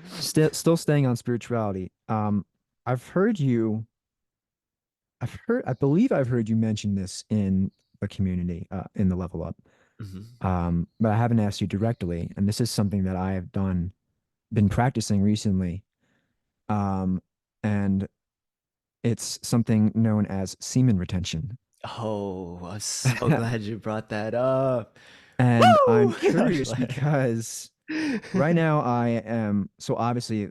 Still staying on spirituality. I've heard you. I believe I've heard you mention this in the community, in the Level Up. Mhm. But I haven't asked you directly, and this is something that I have been practicing recently. Um, and it's something known as semen retention. Oh, I'm so glad you brought that up. And Woo! I'm I was curious like, because right now I am so obviously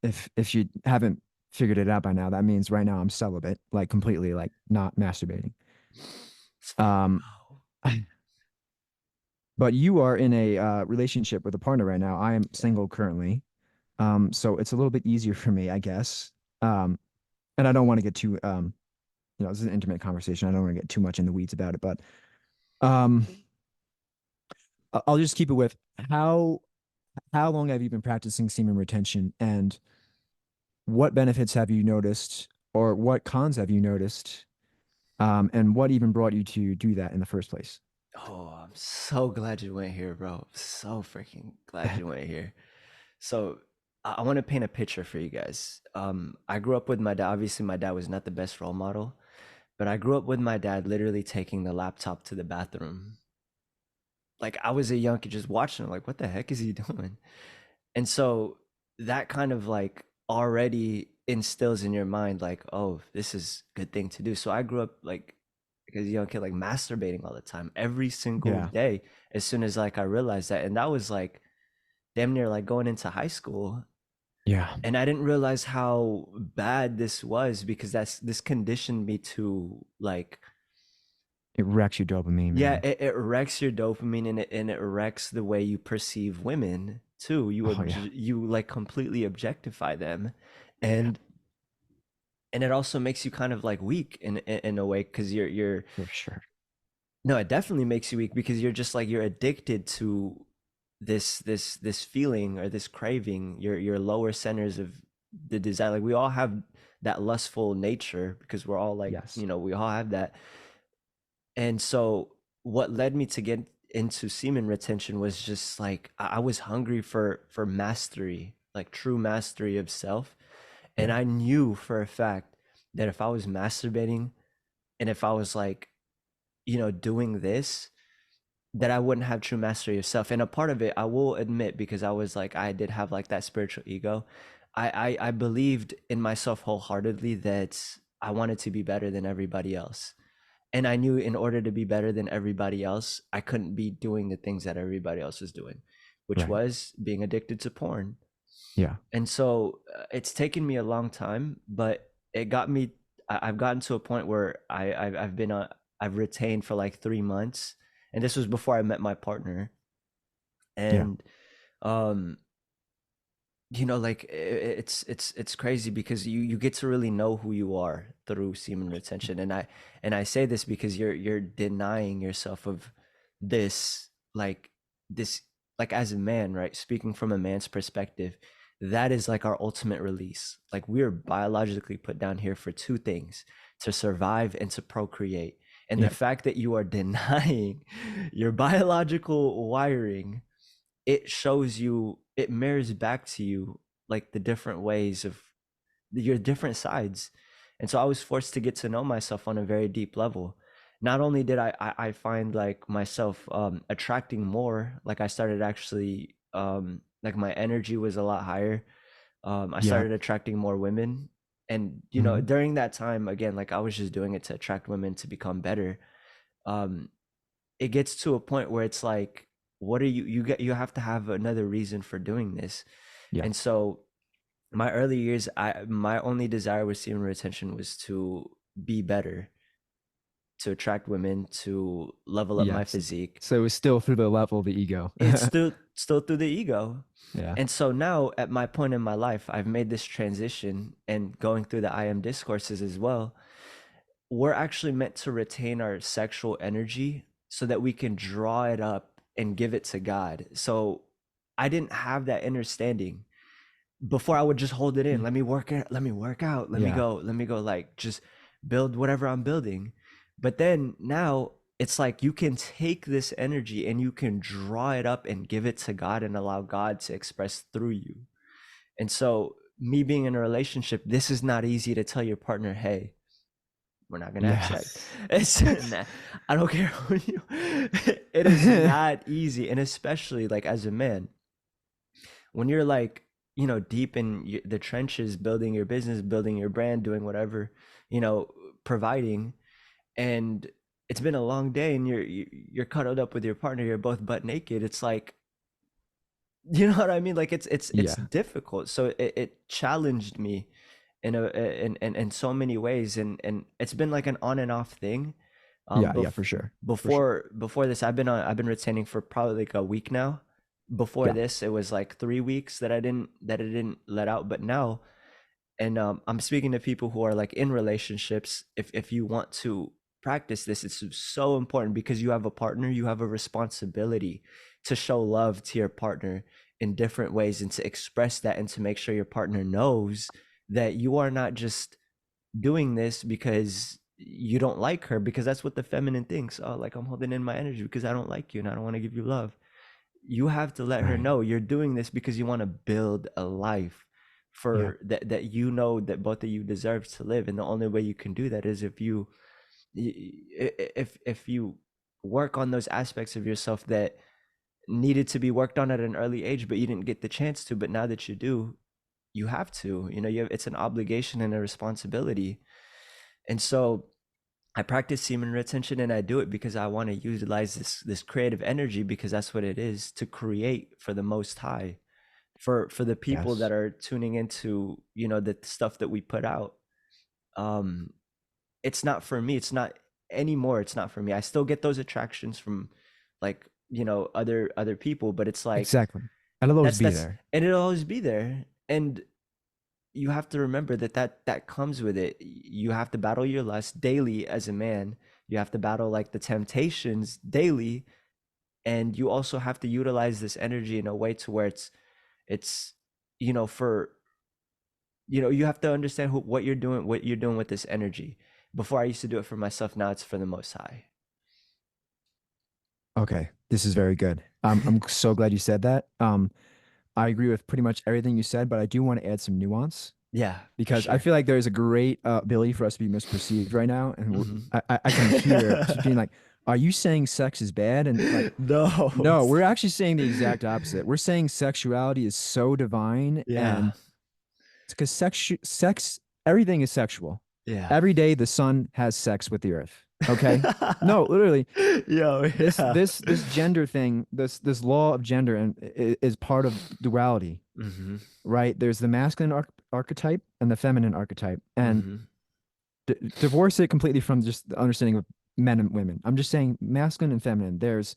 if you haven't figured it out by now, that means right now I'm celibate, like completely like not masturbating. Um, oh, but you are in a relationship with a partner right now. I am single currently. So it's a little bit easier for me, I guess. Um, and I don't want to get too this is an intimate conversation. I don't want to get too much in the weeds about it, but um I'll just keep it with how long have you been practicing semen retention and what benefits have you noticed or what cons have you noticed? And what even brought you to do that in the first place? oh, I'm so glad you went here, bro. I'm so freaking glad you went here. So I want to paint a picture for you guys. I grew up with my dad. Obviously, my dad was not the best role model, but I grew up with my dad literally taking the laptop to the bathroom. Like I was a young kid just watching him, like, what the heck is he doing? And so that kind of like already instills in your mind, like, oh, this is a good thing to do. So I grew up like as a young kid, like masturbating all the time, every single Yeah. day, as soon as like I realized that. And that was like damn near like going into high school. Yeah. And I didn't realize how bad this was because this conditioned me to like, It wrecks your dopamine, yeah, man. it wrecks your dopamine and it wrecks the way you perceive women too. Oh yeah. You like completely objectify them, Yeah, and it also makes you kind of like weak in a way because you're for sure. no, it definitely makes you weak because you're just like you're addicted to this feeling or this craving. Your lower centers of the desire. Like we all have that lustful nature because we're all like Yes. we all have that. And so what led me to get into semen retention was just like I was hungry for mastery, like true mastery of self. And Yeah. I knew for a fact that if I was masturbating and if I was like, doing this, that I wouldn't have true mastery of self. And a part of it, I will admit, because I was like, I did have like that spiritual ego. I believed in myself wholeheartedly that I wanted to be better than everybody else. And I knew in order to be better than everybody else, I couldn't be doing the things that everybody else was doing, which Right. was being addicted to porn. Yeah. And so it's taken me a long time, but it got me. I've gotten to a point where I've been I've retained for like 3 months, and this was before I met my partner. Yeah. And um, like it's crazy because you get to really know who you are through semen retention. And I say this because you're denying yourself of this like this like as a man, right? Speaking from a man's perspective, that is like our ultimate release. Like we're biologically put down here for two things: to survive and to procreate. And the Yeah. fact that you are denying your biological wiring, it shows you, it mirrors back to you like the different ways of your different sides. And so I was forced to get to know myself on a very deep level. Not only did I find like myself attracting more, like I started actually like my energy was a lot higher. I Yeah. started attracting more women. And Hmm. during that time, again, like I was just doing it to attract women to become better. um it gets to a point where it's like, what are you have to have another reason for doing this. Yeah. And so my early years, my only desire with semen retention was to be better, to attract women, to level up my Yes. physique. So it's still through the level of the ego. It's still through the ego. Yeah. And so now at my point in my life, I've made this transition, and going through the IM discourses as well, we're actually meant to retain our sexual energy so that we can draw it up and give it to God. So I didn't have that understanding. Before I would just hold it in. Mm. Let me work it, let me work out, Yeah. let me go, like just build whatever I'm building. But then now it's like you can take this energy and you can draw it up and give it to God and allow God to express through you. And so, me being in a relationship, this is not easy to tell your partner, hey, we're not gonna have Yeah. sex. It's not, I don't care who you. It is not easy, and especially like as a man, when you're like deep in the trenches, building your business, building your brand, doing whatever, you know, providing, and it's been a long day, and you're cuddled up with your partner, you're both butt naked. It's like, you know what I mean? Like it's Yeah. difficult. So it challenged me in so many ways, and it's been like an on and off thing. Yeah, yeah, Bef- for sure. For sure. before this, I've been retaining for probably like a week now. Before Yeah. this, it was like 3 weeks that I didn't let out. But now, and I'm speaking to people who are like in relationships. If you want to practice this, it's so important because you have a partner, you have a responsibility to show love to your partner in different ways and to express that and to make sure your partner knows that you are not just doing this because you don't like her, because that's what the feminine thinks. Oh, like I'm holding in my energy because I don't like you and I don't want to give you love. You have to let her Right. know you're doing this because you want to build a life Yeah. for that you know that both of you deserve to live, and the only way you can do that is if you work on those aspects of yourself that needed to be worked on at an early age but you didn't get the chance to, but now that you do, you have to, it's an obligation and a responsibility. And so I practice semen retention, and I do it because I want to utilize this creative energy, because that's what it is, to create for the most high, for the people that Yes. are tuning into, the stuff that we put out. um it's not for me, it's not anymore, it's not for me. I still get those attractions from, like, other people, but it's like Exactly. And it'll always be that's there. and it'll always be there. And you have to remember that comes with it. You have to battle your lust daily as a man. You have to battle like the temptations daily, and you also have to utilize this energy in a way to where it's for you have to understand what you're doing with this energy. Before, I used to do it for myself, now it's for the most high. Okay. This is very good. I'm so glad you said that. I agree with pretty much everything you said, but I do want to add some nuance Yeah, for because I sure. feel like there's a great ability for us to be misperceived right now, and Hmm. I can hear just being like, "Are you saying sex is bad?" And like, No, no, it's we're actually saying the exact opposite. We're saying sexuality is so divine, yeah, and it's because sex, everything is sexual. yeah. Every day the sun has sex with the earth. Okay, no, literally, Yo, yeah. this gender thing, this law of gender, and is part of duality, Hmm. right? There's the masculine archetype and the feminine archetype, and Hmm. divorce it completely from just the understanding of men and women. I'm just saying masculine and feminine. There's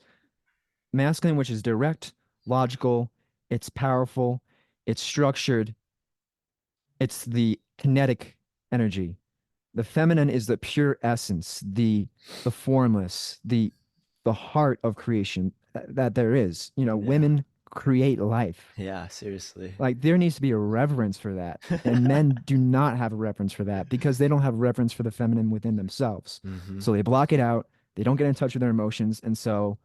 masculine, which is direct, logical, it's powerful, it's structured, it's the kinetic energy. The feminine is the pure essence, the formless, the heart of creation that there is. You know, Yeah, women create life. yeah, seriously. Like there needs to be a reverence for that. And men do not have a reverence for that because they don't have reverence for the feminine within themselves. Hmm. So they block it out. They don't get in touch with their emotions. And so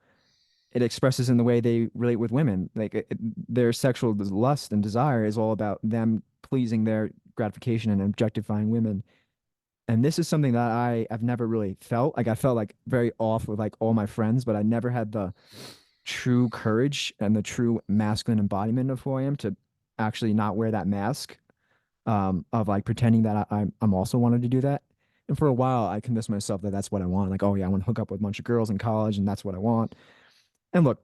it expresses in the way they relate with women. Like their sexual lust and desire is all about them pleasing their gratification and objectifying women. And this is something that I've never really felt. Like I felt like very off with like all my friends, but I never had the true courage and the true masculine embodiment of who I am to actually not wear that mask of like pretending that I'm also wanted to do that. And for a while, I convinced myself that that's what I want. Like, oh yeah, I want to hook up with a bunch of girls in college, and that's what I want. And look,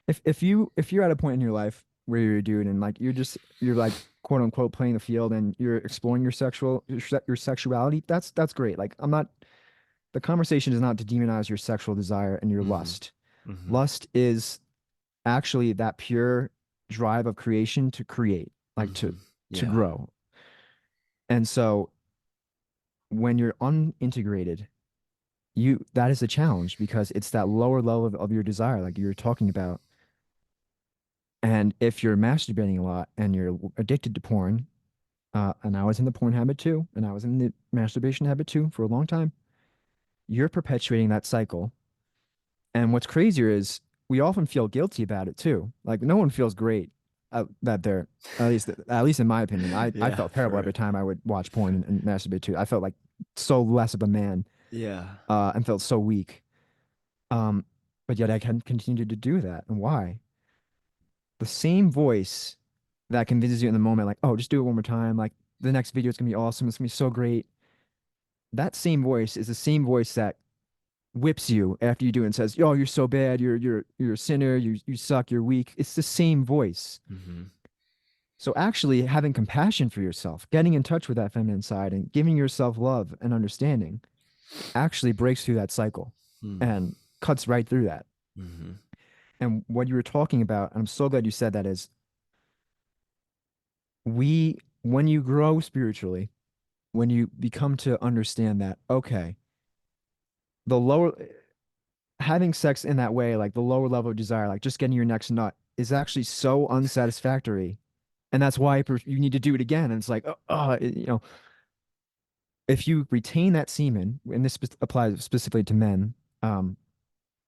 if you're at a point in your life where you're a dude and like you're like quote unquote playing the field and you're exploring your sexuality, that's great. Like I'm not the conversation is not to demonize your sexual desire and your Hmm. lust. Hmm. Lust is actually that pure drive of creation to create, like Hmm. to Yeah. grow. And so when you're unintegrated, you that is a challenge because it's that lower level of your desire, like you were talking about. And if you're masturbating a lot and you're addicted to porn, and I was in the porn habit too, and I was in the masturbation habit too for a long time, you're perpetuating that cycle. And what's crazier is we often feel guilty about it too. Like no one feels great that they're at least in my opinion, I Yeah, felt terrible for every time I would watch porn and masturbate too. I felt like so less of a man, yeah. and felt so weak. Um, but yet I can continue to do that. And why? The same voice that convinces you in the moment, like, oh, just do it one more time. Like the next video is gonna be awesome. It's gonna be so great. That same voice is the same voice that whips you after you do it and says, "Oh, you're so bad. You're a sinner. You suck. You're weak." It's the same voice. Mm-hmm. So actually having compassion for yourself, getting in touch with that feminine side and giving yourself love and understanding actually breaks through that cycle Mm. and cuts right through that. Mm-hmm. And what you were talking about, and I'm so glad you said that, is when you grow spiritually, when you become to understand that, okay, the lower, having sex in that way, like the lower level of desire, like just getting your next nut, is actually so unsatisfactory. And that's why you need to do it again. And it's like, if you retain that semen, and this applies specifically to men, um,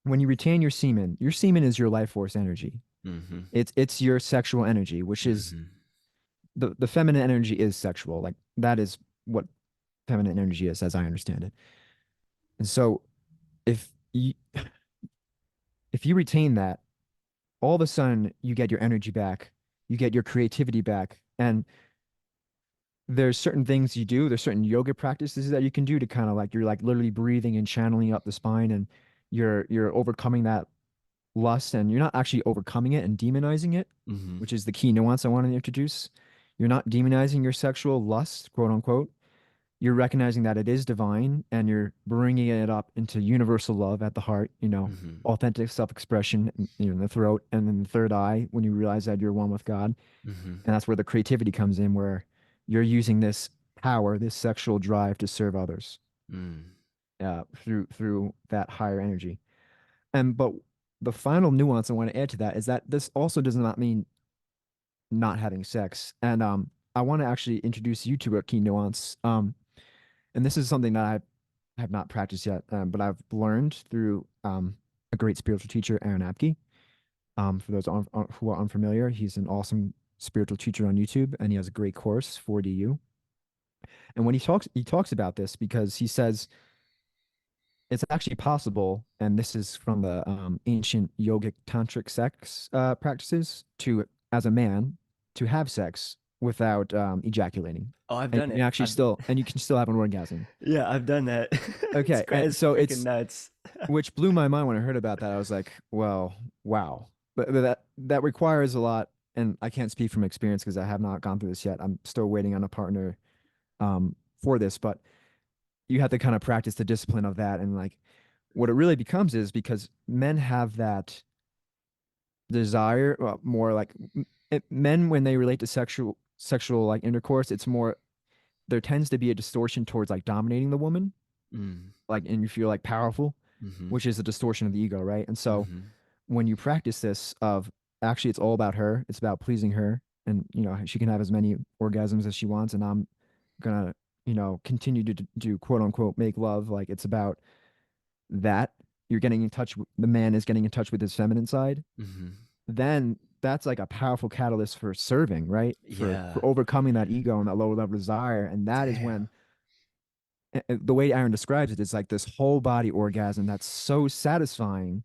when you retain your semen is your life force energy. Mm-hmm. It's your sexual energy, which is Mm-hmm. the feminine energy is sexual. Like that is what feminine energy is, as I understand it. And so if you if you retain that, all of a sudden you get your energy back, you get your creativity back, and there's certain things you do, there's certain yoga practices that you can do to kind of like you're like literally breathing and channeling up the spine, and you're overcoming that lust, and you're not actually overcoming it and demonizing it, Mm-hmm. which is the key nuance I want to introduce. You're not demonizing your sexual lust, quote unquote. You're recognizing that it is divine and you're bringing it up into universal love at the heart, Mm-hmm. authentic self-expression, in the throat and in the third eye when you realize that you're one with God. Mm-hmm. And that's where the creativity comes in, where you're using this power, this sexual drive to serve others, Mm. through that higher energy. And but the final nuance I want to add to that is that this also does not mean not having sex. And I want to actually introduce you to a key nuance. And this is something that I have not practiced yet, but I've learned through a great spiritual teacher, Aaron Apke. For those who are unfamiliar, he's an awesome spiritual teacher on YouTube, and he has a great course, 4DU. And when he talks about this because he says it's actually possible, and this is from the ancient yogic tantric sex practices, to as a man to have sex without ejaculating, Oh, I've and done you can it. actually still and you can still have an orgasm. Yeah, I've done that. Okay, and It's so freaking it's nuts. which blew my mind when I heard about that. I was like, well, wow. But that requires a lot, and I can't speak from experience because I have not gone through this yet. I'm still waiting on a partner for this, but you have to kind of practice the discipline of that. And like what it really becomes is because men have that desire, well, more like men when they relate to sexual like intercourse, it's more there tends to be a distortion towards like dominating the woman, Mm. like and you feel like powerful, Mm-hmm. which is a distortion of the ego, right? And so Mm-hmm. when you practice this of actually it's all about her, it's about pleasing her, and she can have as many orgasms as she wants, and I'm gonna continue to do quote unquote make love, like it's about that. You're getting in touch, the man is getting in touch with his feminine side, Mm-hmm. then that's like a powerful catalyst for serving, right? For Yeah. overcoming that ego and that lower level desire. And that is Damn. when the way Aaron describes it is like this whole body orgasm that's so satisfying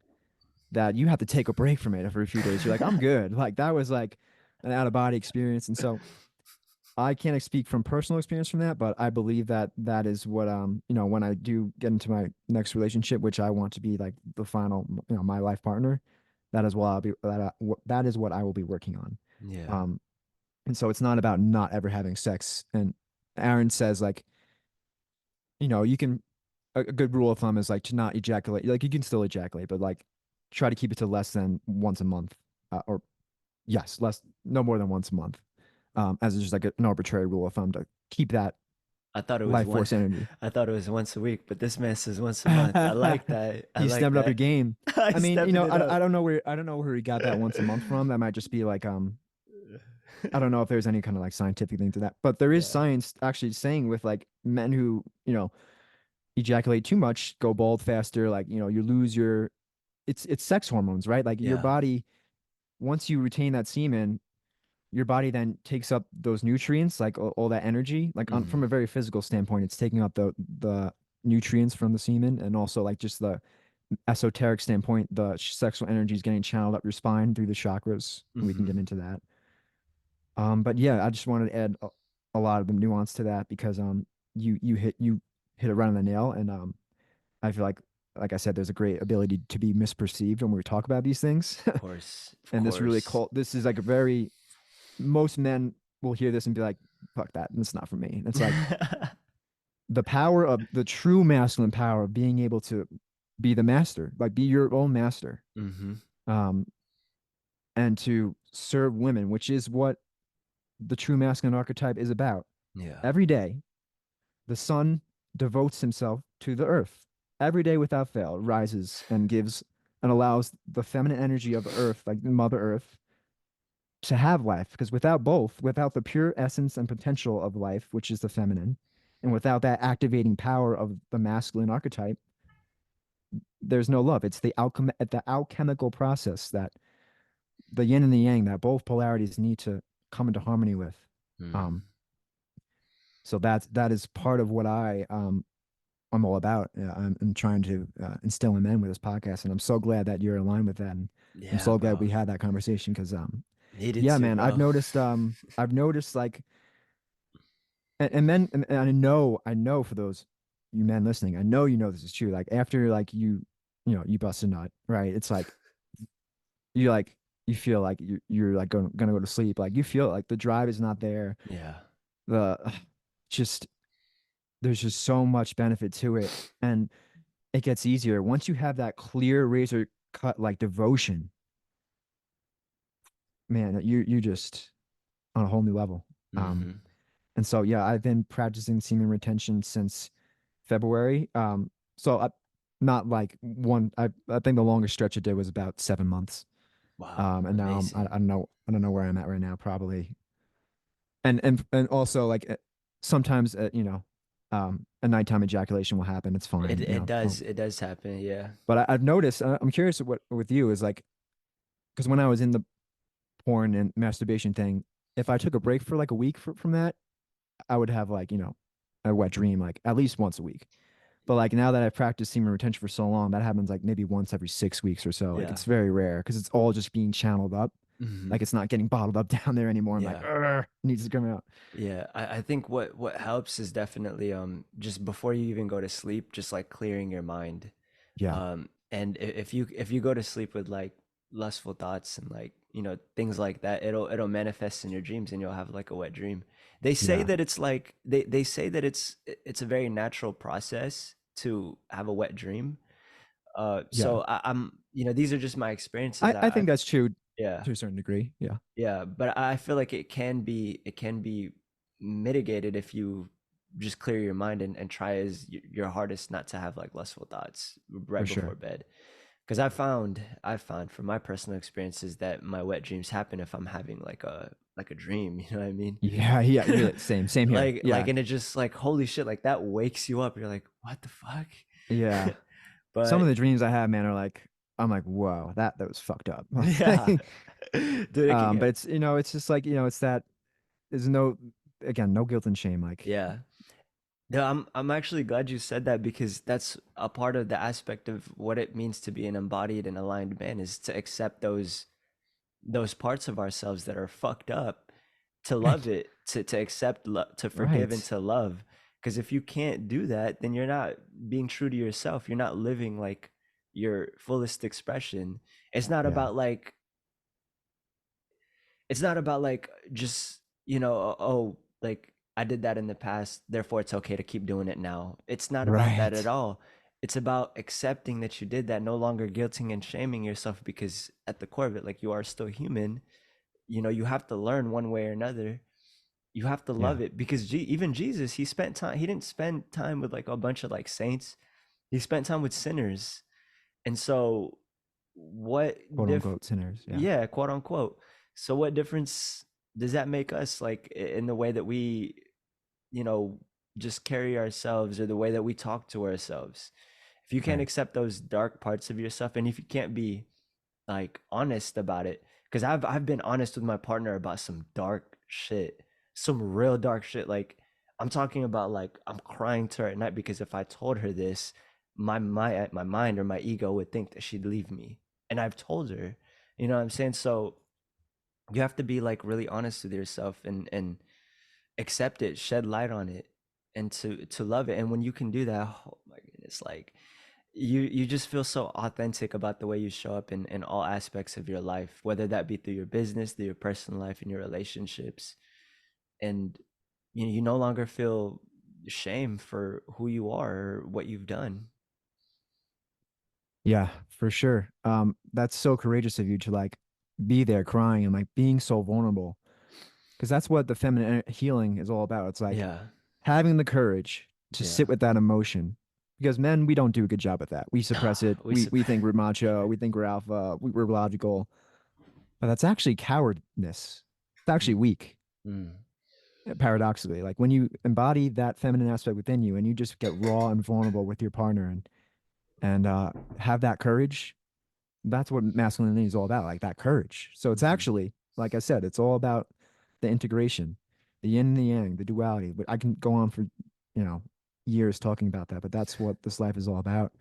that you have to take a break from it for a few days. You're like, I'm good. Like that was like an out of body experience. And so I can't speak from personal experience from that, but I believe that that is what when I do get into my next relationship, which I want to be like the final, my life partner, that is what that is what I will be working on. Yeah. Um, and so it's not about not ever having sex. And Aaron says like, you can a good rule of thumb is like to not ejaculate. Like you can still ejaculate, but like try to keep it to less than once a month, or yes, no more than once a month, as just like an arbitrary rule of thumb to keep that I thought it was life one. force energy. I thought it was once a week, but this man says once a month. I like that. I You like stepped up your that. game. I I mean, stepping it I up. don't know where he got that once a month from. That might just be like I don't know if there's any kind of like scientific thing to that, but there is Yeah. science actually saying with like men who ejaculate too much go bald faster. Like you lose your it's sex hormones, right? Like your Yeah. body, once you retain that semen, your body then takes up those nutrients, like all that energy, like from Hmm. a very physical standpoint, it's taking up the nutrients from the semen, and also like just the esoteric standpoint, the sexual energy is getting channeled up your spine through the chakras. We can Hmm. get into that. But yeah, I just wanted to add a lot of the nuance to that because you hit it right on the nail, and I feel like I said, there's a great ability to be misperceived when we talk about these things, Of course, of and course. this is like a very most men will hear this and be like, "Fuck that, that's not for me." And it's like the power of the true masculine power of being able to be the master, like be your own master, Hmm. um, and to serve women, which is what the true masculine archetype is about. Yeah. Every day, the sun devotes himself to the earth. Every day without fail, rises and gives and allows the feminine energy of earth, like Mother Earth, to have life. Because without both, without the pure essence and potential of life, which is the feminine, and without that activating power of the masculine archetype, there's no love. It's the alchemical process that the yin and the yang that both polarities need to come into harmony with. Mm. Um, so that is part of what I'm all about. I'm trying to instill in men with this podcast, and I'm so glad that you're aligned with that, and I'm Yeah, so glad bro. we had that conversation because Needed yeah, to, man, bro. I've noticed like and men and I know for those you men listening, I know you know this is true. Like after like you know you bust a nut, right? It's like you like you feel like you're like gonna go to sleep. Like you feel like the drive is not there. Yeah. The just there's just so much benefit to it, and it gets easier once you have that clear razor cut like devotion. Man, you just on a whole new level. Um, Hmm. and so yeah, I've been practicing semen retention since February. So not like I think the longest stretch I did was about 7 months. Wow. And now Amazing. I don't know where I'm at right now. Probably and also like sometimes a nighttime ejaculation will happen. It's fine, you It know. does it does happen. Yeah. But I've noticed. I'm curious what with you is like because when I was in the porn and masturbation thing, if I took a break for like a week from that, I would have like a wet dream like at least once a week. But like now that I've practiced semen retention for so long, that happens like maybe once every 6 weeks or so. Like Yeah. it's very rare because it's all just being channeled up. Hmm. Like it's not getting bottled up down there anymore. I'm like, Yeah. it needs to come out. Yeah, I think what helps is definitely just before you even go to sleep, just like clearing your mind. Yeah, And if you go to sleep with like lustful thoughts and like, things like that, it'll manifest in your dreams and you'll have like a wet dream. They say yeah, that it's like they say that it's a very natural process to have a wet dream. yeah. So these are just my experiences. I think that's true Yeah. to a certain degree. Yeah, Yeah, but I feel like it can be mitigated if you just clear your mind and try your hardest not to have like lustful thoughts for right before sure. bed. Because I found from my personal experiences that my wet dreams happen if I'm having like a dream, you know what I mean? Yeah, yeah, yeah. Same here. Like Yeah, and it just like holy shit, like that wakes you up. You're like, what the fuck? yeah. Some of But the dreams I have, man, are like I'm like, whoa, that was fucked up. yeah. Dude, it can But get it's it's just like it's that there's no again no guilt and shame. Like yeah. No, I'm actually glad you said that because that's a part of the aspect of what it means to be an embodied and aligned man is to accept those parts of ourselves that are fucked up, to love right, it, to accept, to forgive, and right, to love. Because if you can't do that, then you're not being true to yourself. You're not living like your fullest expression. It's not yeah, about like it's not about like just oh, like I did that in the past, therefore it's okay to keep doing it now. It's not about that at right, all. It's about accepting that you did that, no longer guilting and shaming yourself, because at the core of it, like, you are still human. You have to learn one way or another. You have to yeah, love it because even Jesus, he didn't spend time with like a bunch of like saints. He spent time with sinners. And so what quote diff unquote sinners. Yeah, yeah, quote unquote. So what difference does that make us, like, in the way that we, you know, just carry ourselves, or the way that we talk to ourselves? If you can't right, accept those dark parts of yourself, and if you can't be like honest about it, because I've been honest with my partner about some dark shit, some real dark shit. Like I'm talking about, like I'm crying to her at night because if I told her this, my mind or my ego would think that she'd leave me, and I've told her, you know what I'm saying? So you have to be like really honest with yourself and accept it, shed light on it, and to love it. And when you can do that, oh my goodness, like you just feel so authentic about the way you show up in all aspects of your life, whether that be through your business, through your personal life, and your relationships. And you no longer feel shame for who you are or what you've done. Yeah, for sure. That's so courageous of you to like be there crying and like being so vulnerable because that's what the feminine healing is all about. It's like Yeah, having the courage to yeah. sit with that emotion. Because men, we don't do a good job at that. We suppress it. we We sup- think we're macho. We think we're alpha. We're logical. But that's actually cowardness. It's actually Mm, weak, mm, paradoxically. Like when you embody that feminine aspect within you and you just get raw and vulnerable with your partner and have that courage, that's what masculinity is all about, like that courage. So it's mhm, actually, like I said, it's all about the integration, the yin and the yang, the duality. But I can go on for, you know, years talking about that, but that's what this life is all about.